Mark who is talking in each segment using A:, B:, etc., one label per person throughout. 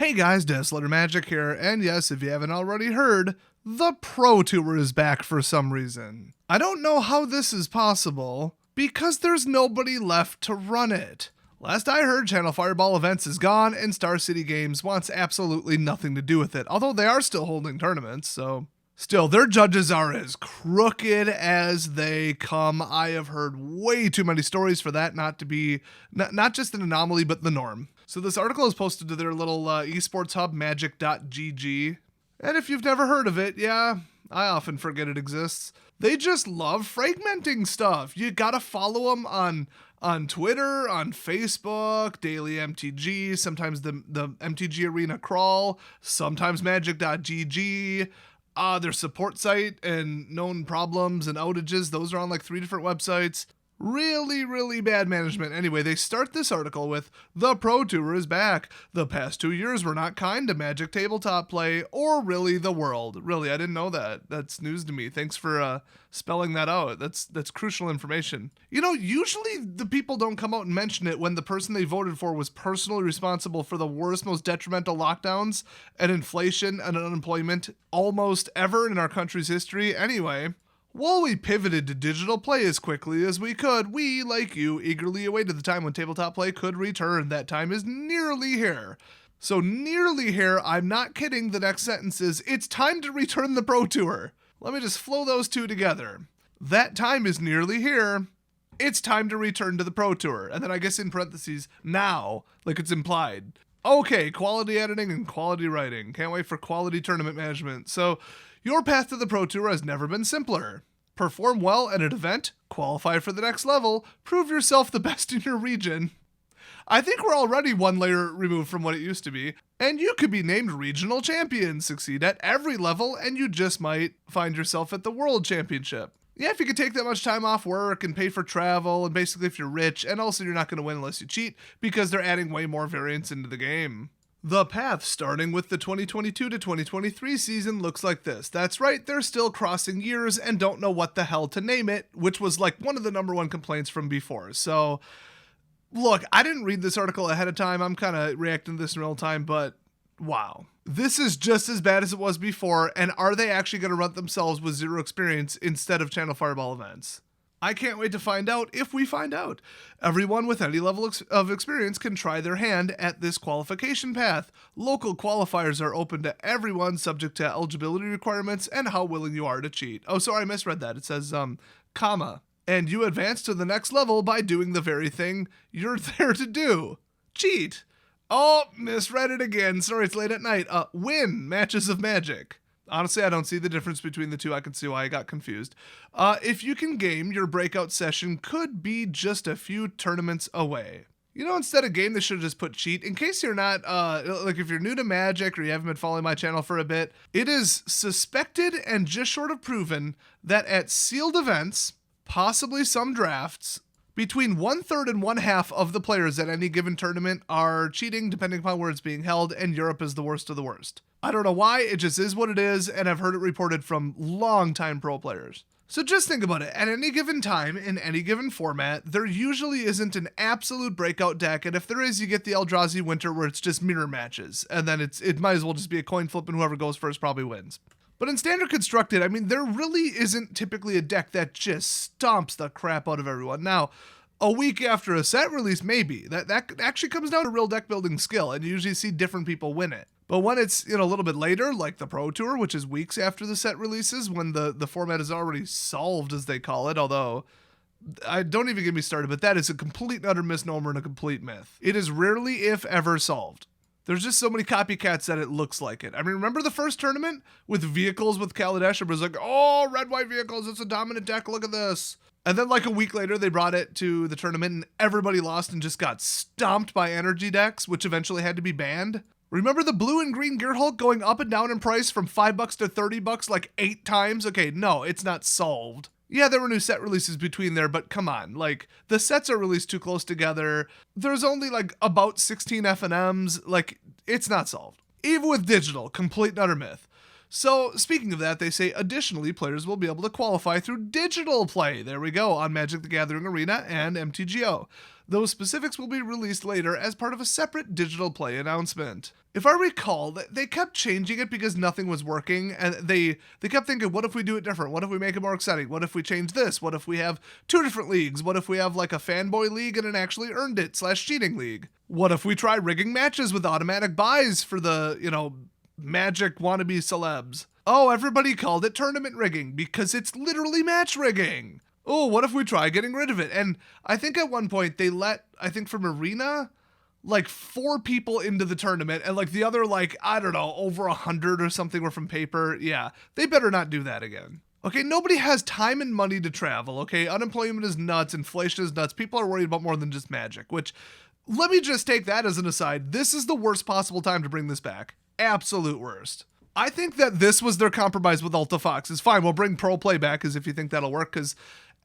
A: Hey guys, Deslater Magic here, and yes, if you haven't already heard, the Pro Tour is back for some reason. I don't know how this is possible, because there's nobody left to run it. Last I heard, Channel Fireball Events is gone, and Star City Games wants absolutely nothing to do with it, although they are still holding tournaments, so... Still, their judges are as crooked as they come. I have heard way too many stories for that not to be, not just an anomaly, but the norm. So this article is posted to their little esports hub, magic.gg. And if you've never heard of it, yeah, I often forget it exists. They just love fragmenting stuff. You gotta follow them on Twitter, on Facebook, Daily MTG, sometimes the MTG Arena Crawl, sometimes magic.gg. Their support site and known problems and outages, those are on like 3 different websites. Really, really bad management. Anyway, they start this article with, "The Pro Tour is back. The past 2 years were not kind to Magic tabletop play, or really the world." Really, I didn't know that. That's news to me. Thanks for spelling that out. That's crucial information. You know, usually the people don't come out and mention it when the person they voted for was personally responsible for the worst, most detrimental lockdowns and inflation and unemployment almost ever in our country's history. Anyway, while we pivoted to digital play as quickly as we could, we, like you, eagerly awaited the time when tabletop play could return. That time is nearly here. So nearly here, I'm not kidding, the next sentence is, "It's time to return the Pro Tour." Let me just flow those two together. That time is nearly here. It's time to return to the Pro Tour. And then I guess in parentheses, now, like it's implied. Okay, quality editing and quality writing. Can't wait for quality tournament management. So, your path to the Pro Tour has never been simpler. Perform well at an event, qualify for the next level, prove yourself the best in your region. I think we're already one layer removed from what it used to be, and you could be named regional champion, succeed at every level, and you just might find yourself at the World Championship. Yeah, if you could take that much time off work and pay for travel, and basically if you're rich, and also you're not going to win unless you cheat, because they're adding way more variance into the game. The path starting with the 2022 to 2023 season looks like this. That's right, they're still crossing years and don't know what the hell to name it, which was like one of the #1 complaints from before. So, look, I didn't read this article ahead of time. I'm kind of reacting to this in real time, but wow. This is just as bad as it was before, and are they actually going to run themselves with zero experience instead of Channel Fireball Events? I can't wait to find out if we find out. Everyone with any level of experience can try their hand at this qualification path. Local qualifiers are open to everyone, subject to eligibility requirements and how willing you are to cheat. Oh, sorry, I misread that. It says, comma. And you advance to the next level by doing the very thing you're there to do. Cheat. Oh, misread it again. Sorry, it's late at night. Win matches of Magic. Honestly, I don't see the difference between the two. I can see why I got confused. If you can game, your breakout session could be just a few tournaments away. You know, instead of game, they should have just put cheat. In case you're not, like if you're new to Magic or you haven't been following my channel for a bit, it is suspected and just short of proven that at sealed events, possibly some drafts, between 1/3 and 1/2 of the players at any given tournament are cheating, depending upon where it's being held, and Europe is the worst of the worst. I don't know why, it just is what it is, and I've heard it reported from long-time pro players. So just think about it. At any given time, in any given format, there usually isn't an absolute breakout deck, and if there is, you get the Eldrazi Winter where it's just mirror matches, and then it might as well just be a coin flip, and whoever goes first probably wins. But in Standard Constructed, I mean, there really isn't typically a deck that just stomps the crap out of everyone. Now, a week after a set release, maybe. That actually comes down to real deck building skill, and you usually see different people win it. But when it's, a little bit later, like the Pro Tour, which is weeks after the set releases, when the format is already solved, as they call it, although don't even get me started, but that is a complete and utter misnomer and a complete myth. It is rarely, if ever, solved. There's just so many copycats that it looks like it. I mean, remember the first tournament with vehicles with Kaladesh? It was like, oh, red-white vehicles, it's a dominant deck, look at this. And then like a week later, they brought it to the tournament and everybody lost and just got stomped by energy decks, which eventually had to be banned. Remember the blue and green Gear Hulk going up and down in price from $5 to $30 like 8 times? Okay, no, it's not solved. Yeah, there were new set releases between there, but come on, like, the sets are released too close together. There's only like about 16 FNMs, like, it's not solved. Even with digital, complete and utter myth. So, speaking of that, they say additionally, players will be able to qualify through digital play. There we go, on Magic the Gathering Arena and MTGO. Those specifics will be released later as part of a separate digital play announcement. If I recall, they kept changing it because nothing was working, and they kept thinking, what if we do it different? What if we make it more exciting? What if we change this? What if we have 2 different leagues? What if we have like a fanboy league and an actually earned it / cheating league? What if we try rigging matches with automatic buys for the, Magic wannabe celebs? Oh, everybody called it tournament rigging because it's literally match rigging. Oh, what if we try getting rid of it? And I think at one point they let, from Arena, like 4 people into the tournament, and like the other, over 100 or something were from paper. Yeah, they better not do that again. Okay, nobody has time and money to travel, okay? Unemployment is nuts, inflation is nuts. People are worried about more than just Magic, which, let me just take that as an aside. This is the worst possible time to bring this back. Absolute worst. I think that this was their compromise with Alta Fox. It's fine, we'll bring Pro Play back as if you think that'll work, because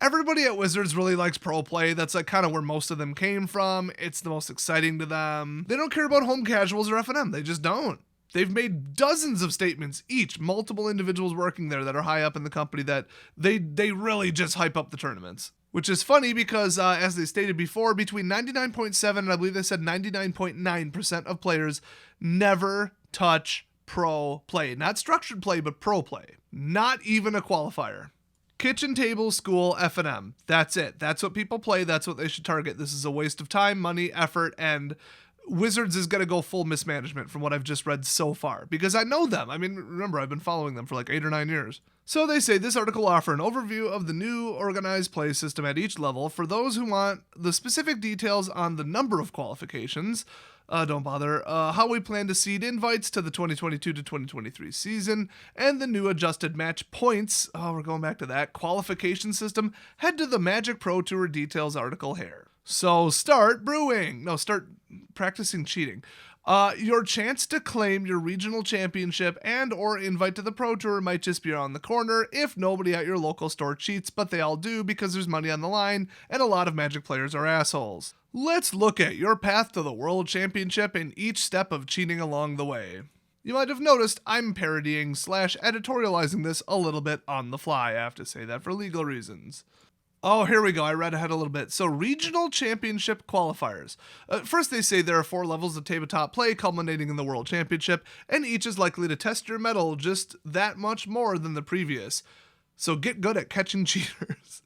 A: everybody at Wizards really likes Pro Play. That's like kind of where most of them came from. It's the most exciting to them. They don't care about home casuals or F&M. They just don't. They've made dozens of statements, each, multiple individuals working there that are high up in the company, that they really just hype up the tournaments. Which is funny because, as they stated before, between 99.7 and I believe they said 99.9% of players never touch Pro Play. Not structured play, but Pro Play. Not even a qualifier. Kitchen table, school, F&M. That's it. That's what people play. That's what they should target. This is a waste of time, money, effort, and Wizards is going to go full mismanagement from what I've just read so far. Because I know them. I mean, remember, I've been following them for like 8 or 9 years. So they say this article will offer an overview of the new organized play system at each level for those who want the specific details on the number of qualifications. Don't bother. How we plan to seed invites to the 2022 to 2023 season, and the new adjusted match points. Oh, we're going back to that. Qualification system. Head to the Magic Pro Tour details article here. So start brewing. No, start practicing cheating. Your chance to claim your regional championship and or invite to the Pro Tour might just be around the corner if nobody at your local store cheats, but they all do because there's money on the line, and a lot of Magic players are assholes. Let's look at your path to the World Championship and each step of cheating along the way. You might have noticed I'm parodying / editorializing this a little bit on the fly. I have to say that for legal reasons. Oh, here we go. I read ahead a little bit. So, regional championship qualifiers. First, they say there are 4 levels of tabletop play culminating in the World Championship, and each is likely to test your mettle just that much more than the previous. So, get good at catching cheaters.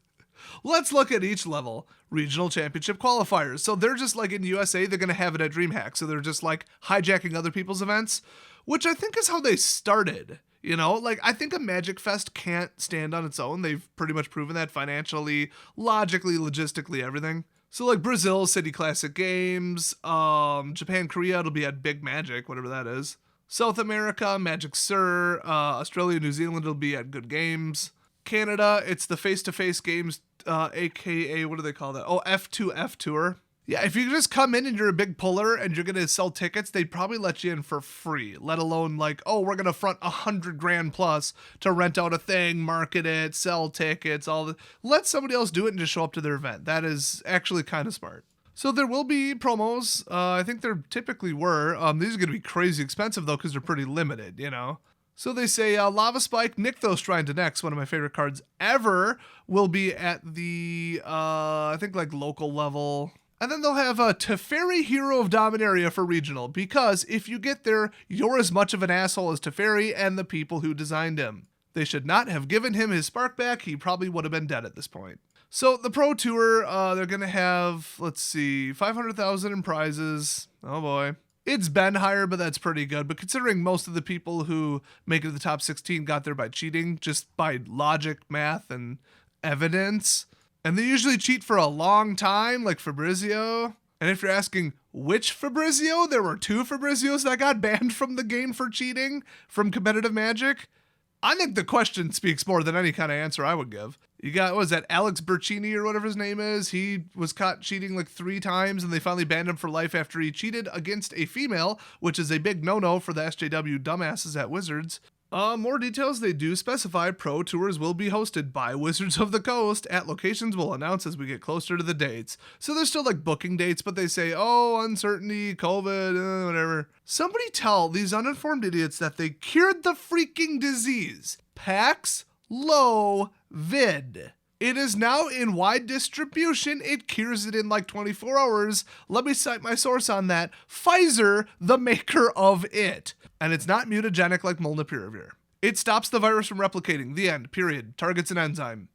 A: Let's look at each level. Regional championship qualifiers. So, they're just like in USA, they're going to have it at DreamHack. So, they're just like hijacking other people's events, which I think is how they started. I think a Magic Fest can't stand on its own. They've pretty much proven that financially, logically, logistically, everything. So like Brazil, City Classic Games, Japan, Korea, it'll be at Big Magic, whatever that is. South America, Magic Sur, Australia, New Zealand, it'll be at Good Games. Canada, it's the face-to-face games, aka, what do they call that? Oh, F2F Tour. Yeah, if you just come in and you're a big puller and you're going to sell tickets, they'd probably let you in for free, let alone like, oh, we're going to front $100,000 plus to rent out a thing, market it, sell tickets, let somebody else do it and just show up to their event. That is actually kind of smart. So there will be promos. I think there typically were. These are going to be crazy expensive though, because they're pretty limited, So they say Lava Spike, Nykthos Shrine to Next, one of my favorite cards ever, will be at the, I think like local level. And then they'll have a Teferi Hero of Dominaria for regional, because if you get there, you're as much of an asshole as Teferi and the people who designed him. They should not have given him his spark back. He probably would have been dead at this point. So the Pro Tour, they're going to have, 500,000 in prizes. Oh boy. It's been higher, but that's pretty good. But considering most of the people who make it to the top 16 got there by cheating, just by logic, math, and evidence, and they usually cheat for a long time, like Fabrizio. And if you're asking which Fabrizio, there were 2 Fabrizios that got banned from the game for cheating from competitive Magic. I think the question speaks more than any kind of answer I would give. You got, what was that, Alex Bercini or whatever his name is? He was caught cheating like 3 times, and they finally banned him for life after he cheated against a female, which is a big no-no for the SJW dumbasses at Wizards. More details, they do specify Pro Tours will be hosted by Wizards of the Coast at locations we'll announce as we get closer to the dates. So there's still like booking dates, but they say, oh, uncertainty, COVID, whatever. Somebody tell these uninformed idiots that they cured the freaking disease. Paxlovid. It is now in wide distribution. It cures it in like 24 hours. Let me cite my source on that. Pfizer, the maker of it. And it's not mutagenic like molnupiravir. It stops the virus from replicating. The end, period. Targets an enzyme.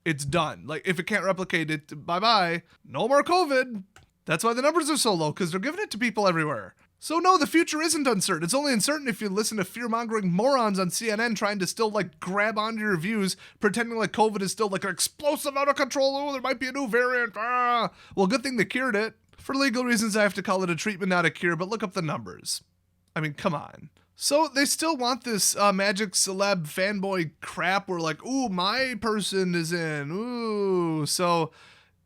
A: It's done. Like, if it can't replicate it, bye-bye. No more COVID. That's why the numbers are so low, because they're giving it to people everywhere. So no, the future isn't uncertain. It's only uncertain if you listen to fear-mongering morons on CNN trying to still, like, grab onto your views, pretending like COVID is still, like, an explosive, out of control. Oh, there might be a new variant. Ah. Well, good thing they cured it. For legal reasons, I have to call it a treatment, not a cure, but look up the numbers. I mean, come on. So they still want this magic celeb fanboy crap where like, ooh, my person is in, ooh. So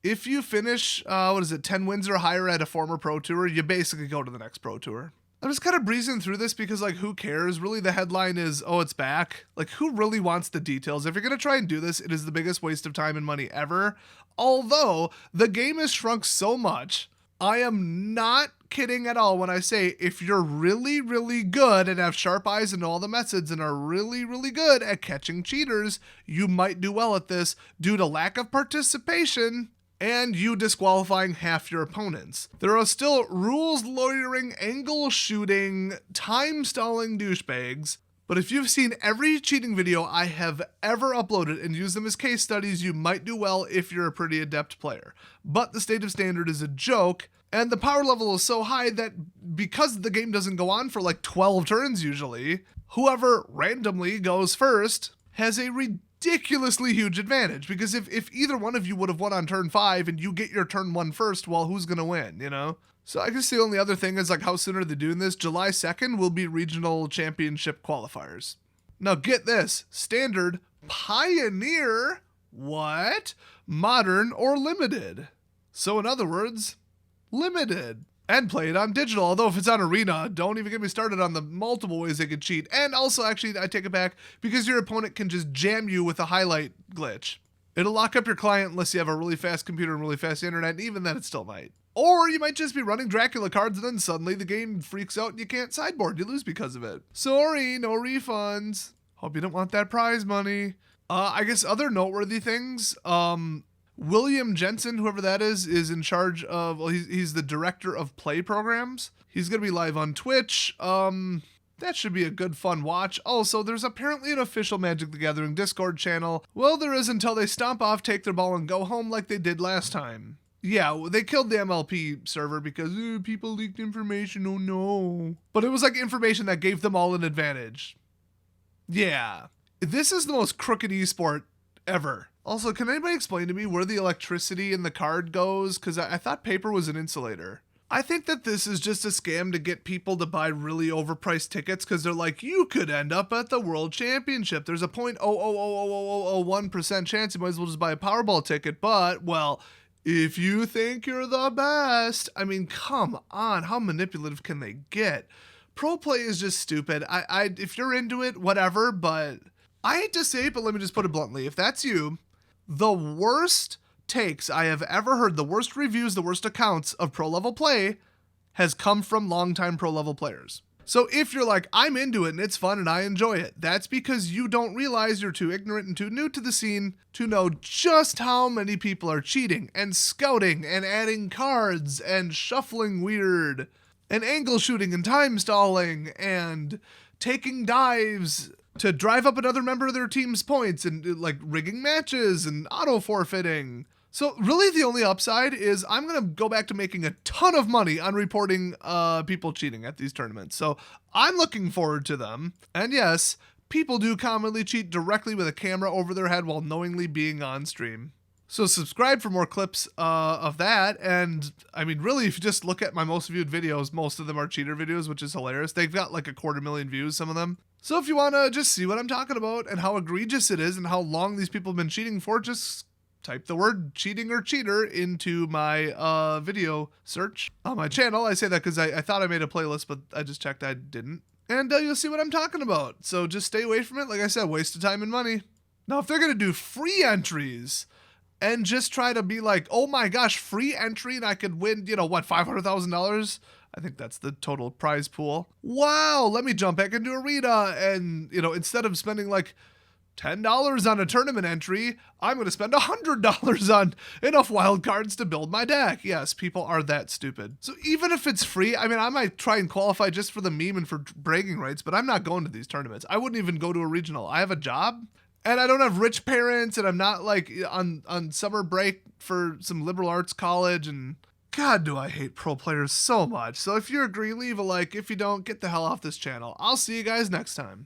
A: if you finish, 10 wins or higher at a former Pro Tour, you basically go to the next Pro Tour. I'm just kind of breezing through this because like, who cares? Really, the headline is, oh, it's back. Like, who really wants the details? If you're going to try and do this, it is the biggest waste of time and money ever. Although the game has shrunk so much, I am not kidding at all when I say if you're really, really good and have sharp eyes and know all the methods and are really, really good at catching cheaters, you might do well at this due to lack of participation and you disqualifying half your opponents. There are still rules lawyering, angle shooting, time stalling douchebags. But if you've seen every cheating video I have ever uploaded and used them as case studies, you might do well if you're a pretty adept player. But the state of standard is a joke, and the power level is so high that because the game doesn't go on for like 12 turns usually, whoever randomly goes first has a ridiculously huge advantage. Because if either one of you would have won on turn 5 and you get your turn 1 first, well, who's going to win, you know? So I guess the only other thing is like how soon are they doing this? July 2nd will be regional championship qualifiers. Now get this, standard, pioneer, what? Modern or limited. So in other words, limited. And play it on digital, although if it's on arena, don't even get me started on the multiple ways they could cheat. And also, actually, I take it back, because your opponent can just jam you with a highlight glitch. It'll lock up your client unless you have a really fast computer and really fast internet, and even then it still might. Or you might just be running Dracula cards and then suddenly the game freaks out and you can't sideboard. You lose because of it. Sorry, no refunds. Hope you don't want that prize money. I guess other noteworthy things. William Jensen, whoever that is in charge of, well, he's the director of play programs. He's going to be live on Twitch. That should be a good fun watch. Also, there's apparently an official Magic the Gathering Discord channel. Well, there is until they stomp off, take their ball, and go home like they did last time. Yeah, they killed the MLP server because people leaked information, oh no. But it was like information that gave them all an advantage. Yeah. This is the most crooked esport ever. Also, can anybody explain to me where the electricity in the card goes? Because I thought paper was an insulator. I think that this is just a scam to get people to buy really overpriced tickets because they're like, you could end up at the World Championship. There's a 0.00001% chance you might as well just buy a Powerball ticket. But, well, if you think you're the best, I mean, come on, how manipulative can they get? Pro play is just stupid. If you're into it, whatever, but I hate to say it, but let me just put it bluntly. If that's you, the worst takes I have ever heard, the worst reviews, the worst accounts of pro level play has come from longtime pro level players. So if you're like, I'm into it and it's fun and I enjoy it, that's because you don't realize you're too ignorant and too new to the scene to know just how many people are cheating and scouting and adding cards and shuffling weird and angle shooting and time stalling and taking dives to drive up another member of their team's points and like rigging matches and auto forfeiting. So really the only upside is I'm going to go back to making a ton of money on reporting people cheating at these tournaments. So I'm looking forward to them. And yes, people do commonly cheat directly with a camera over their head while knowingly being on stream. So subscribe for more clips of that. And I mean, really, if you just look at my most viewed videos, most of them are cheater videos, which is hilarious. They've got like 250,000 views, some of them. So if you want to just see what I'm talking about and how egregious it is and how long these people have been cheating for, just type the word cheating or cheater into my video search on my channel. I say that because I thought I made a playlist, but I just checked I didn't. and you'll see what I'm talking about. So just stay away from it. Like I said, waste of time and money. Now, if they're going to do free entries and just try to be like, oh my gosh, free entry and I could win, you know, what, $500,000? I think that's the total prize pool. Wow, let me jump back into Arena and, you know, instead of spending like $10 on a tournament entry, I'm going to spend $100 on enough wild cards to build my deck. Yes, people are that stupid. So even if it's free, I mean, I might try and qualify just for the meme and for bragging rights, but I'm not going to these tournaments. I wouldn't even go to a regional. I have a job and I don't have rich parents and I'm not like on summer break for some liberal arts college, and God, do I hate pro players so much. So if you agree, leave a like. If you don't, get the hell off this channel. I'll see you guys next time.